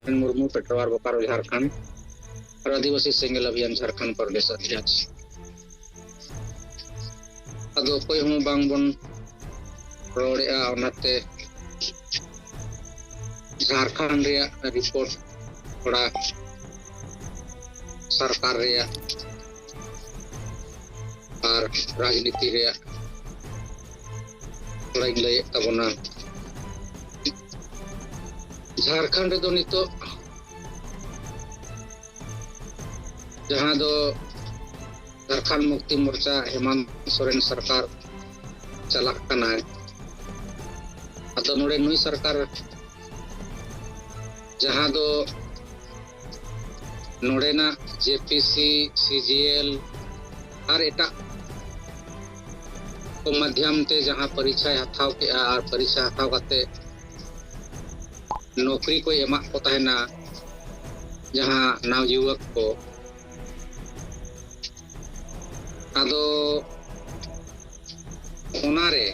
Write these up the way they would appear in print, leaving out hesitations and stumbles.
मुर्मू पेटवार बोकारो झारखंड और आदिवासी सेंगेल अभियान झारखंड प्रदेश अध्यक्ष अदो कोई हूँ बांग बन रोड़ेआ ओनाते झारखंड रे रिपोर्ट थोड़ा सरकार रे और राजनीति रे थोड़ा लय तबना झारखंड दो नितो जहाँ दो झारखंड मुक्ति मोर्चा हेमंत सोरेन सरकार चला कना है अतो नोड़े नुई सरकार जहाँ दो नोड़े ना जेपीसी सीजीएल और एटा को माध्यम ते जहाँ परीक्षा हथाव के और परीक्षा हथाव करते नौकरी को एमा को तहना जहाँ नवयुवक को अदो ओनारे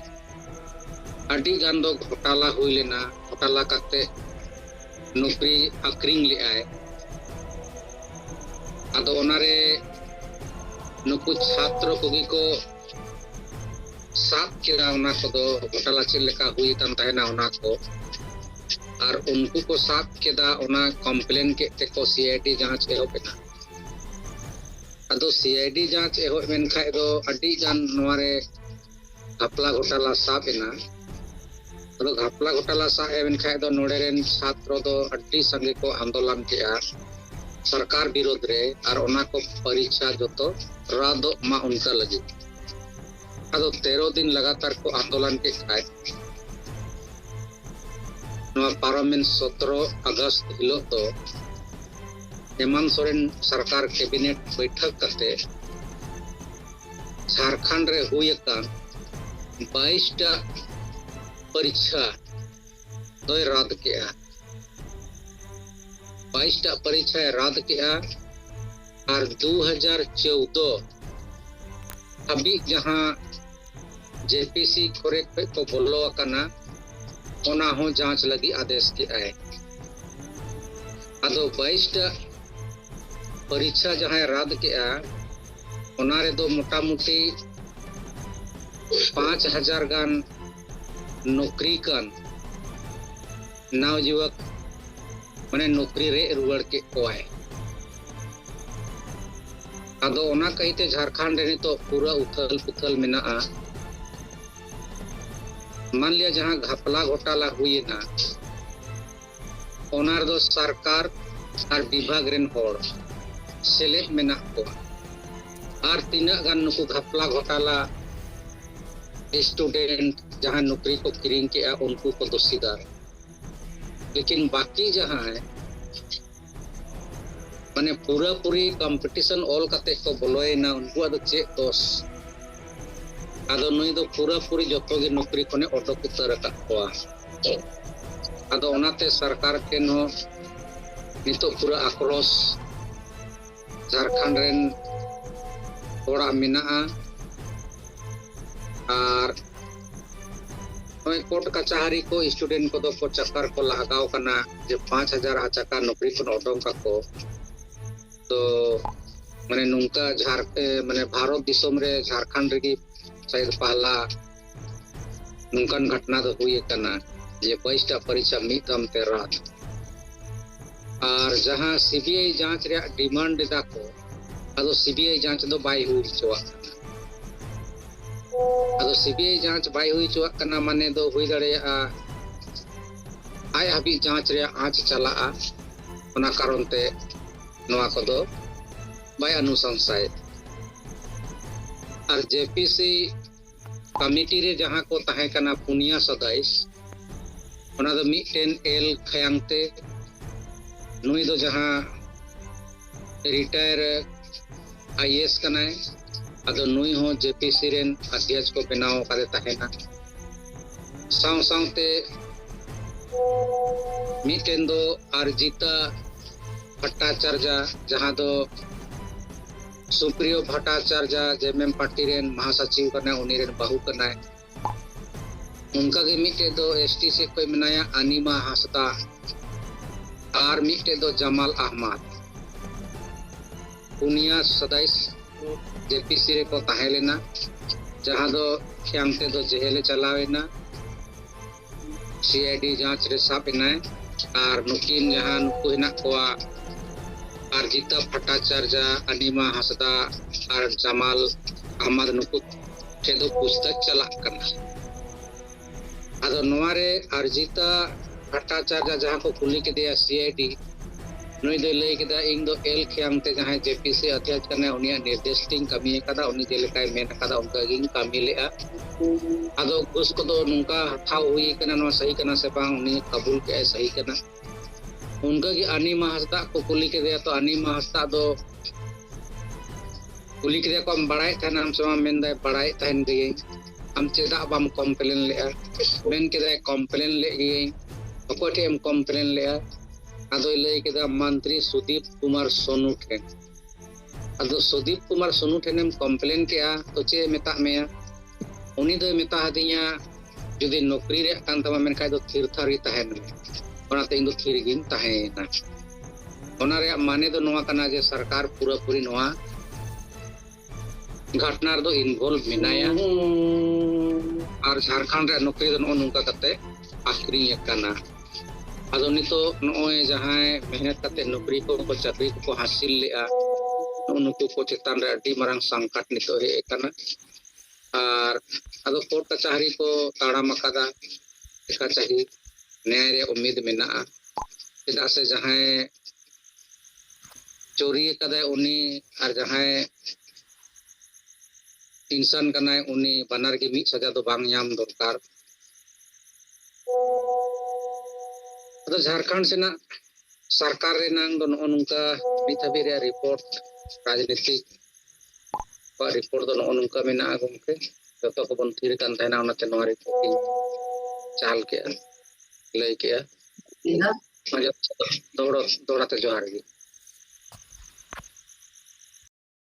अडी गान दो घोटाला हुई लेना घोटाला करते नौकरी अक्रिंग ले आए अदो ओनारे नुकु छात्र कोगी को सात केड़ा ओना को दो घोटाला चेल लेका हुई तन तहना ओना को और उनको को सात केदा ओना कंप्लेन के ते को सीआईडी जांच एहोबेना अदो सीआईडी जांच एहोबेन खाय दो अडी गान नोरे घपला घोटाला साबेना अदो घपला घोटाला साबेन खाय दो नोडेरेन छात्र दो अडी संगे को आंदोलन केआ सरकार विरोध रे और ओना को परीक्षा जतो रादो मा उनका लगी अदो 13 दिन लगातार को आंदोलन के खाय पार्लियामेंट 17 अगस्त हिलो तो हेमंत सोरेन सरकार कैबिनेट बैठक करते झारखंड रे हुई 22 परीक्षा दो रद्द किया 22 परीक्षा रद्द किया और 2014 अभी जहाँ जेपीसी खोरे को बोलो कना ओना हो जांच लगी आदेश के आए अदो 22 परीक्षा जहाँ रद्द के ओनारे दो मोटा मोटी 5000 गान नौकरी कन नवयुवक माने नौकरी रे रुआड़ के को आए अदो ओना कहते झारखंड रे तो पूरा उथल पुथल मेना मान लिया जहाँ घपला घोटाला हुई ना ओनार दो सरकार और विभाग रेन होड़ सेलेक्ट मेना को और तीना गान नुकु घपला घोटाला स्टूडेंट जहाँ नौकरी को किरिंग के उनको को दोषीदार लेकिन बाकी जहाँ है माने पूरा पूरी कंपटीशन ऑल करते को बोलोए ना उनको अदो चे दोष अदो नुई दो पूरा पूरी जतो गे नौकरी कोने ओडोक उतर रखा अदो ओनाते सरकार के नो नितो पूरा आक्रोश झारखंड रेन थोड़ा मिना और कोर्ट कचहरी को स्टूडेंट को दो को चक्कर को लगाव करना जो 5000 आचाका नौकरी को ओडोक का को तो माने नुंका माने भारत दिसोम रे झारखंड रे शायद पहला नुकन घटना तो हुई कना ये 22 परीक्षा मितम ते रात और जहाँ सीबीआई जांच रे डिमांड दा को अदो सीबीआई जांच दो बाई हुई चवा अदो सीबीआई जांच बाई हुई चवा कना माने दो हुई दड़े आय हबी जांच रे आंच चला ओना कारण ते नोआ को दो बाई अनुशंसाए और जेपीसी कमिटी रे जहाँ को तहे कना पुनिया सदस्य ओना दो मिटेन एल खयांगते नुई दो जहाँ रिटायर आईएएस कनाय अदो नुई हो जेपीसी रेन अध्यक्ष को बनाव करे तहेना साव सावते मिटेन दो अर्जिता भट्टाचार्य जहाँ दो Supriyo Bhattacharya JMM party rain महासचिव कना उनी रेन बाहू कना उनका के मिटे दो एसटी से कोई मनाया अनिमा हासदा और मिट्टे दो जमाल अहमद पुनिया सदस्य जेपीसी रे को ताहेलेना जहां दो ख्यांते दो जेहेले चलावेना सीआईडी जांच रे साबेना और नुकिन जहां नुकु हिना कोआ अर्जिता भट्टाचार्य अनिमा हसदा और जमाल अहमद नुकु ठेदो पूछताछ चला कना आदो नोवारे अर्जिता भट्टाचार्य जहां को कुली के दिया सीआईडी नुई दो लई केदा इंग दो एल ख्यांते जहां जेपीसी अध्यक्ष कने उनिया निर्देश टिंग कमी कदा उनी जेलेकाय मेन कदा उनका गिंग कमी लेआ आदो घुस को दो नुका हथाव हुई कना नो सही कना से बांग उनी कबूल के सही कना उनका की अनिमा हसदा को कुली के दिया तो अनिमा हसदा दो कुली के दिया को हम बड़ाई थाना हम समा मेन दाय बड़ाई थान गे हम चेदा बम कंप्लेन लेआ मेन के दाय कंप्लेन ले गे अकोटे हम कंप्लेन लेआ आदो लई केदा मंत्री सुदीप कुमार सोनू ठेन आदो सुदीप कुमार सोनू ठेन हम कंप्लेन केआ तो चे मेता मेया उनी दो मेता हदिया जुदी नौकरी रे कान तमा मेन खाय दो थिर थारी तहन ओनाते इंदो थिर गिन तहेना ओना रे माने दो नोवा कना जे सरकार पूरा पूरी नोवा घटना दो इन्वॉल्व मिनाया और झारखंड रे नौकरी दो नुका कते आखरी कना आदो नितो नोय जहां मेहनत कते नौकरी को चाकरी को हासिल लेआ उनको को चेतान रे अडी मारंग संकट नितो हे कना और आदो कोर्ट कचहरी को ताड़ाम अकादा एका चाही न्याय रे उम्मीद मेना चेदा से जहां चोरी कदा उनी और जहां इंसान कनाय उनी बानर के मी सजा दो बांग याम दरकार तो झारखंड से ना सरकार रे नांग दो नुका निथाबी रे रिपोर्ट राजनीतिक का रिपोर्ट दो नुका मेना गमके जतो को बन थिर कान थाना ओनाते नो रिपोर्टिंग चाल के लई के दौड़ाते जोहार गे।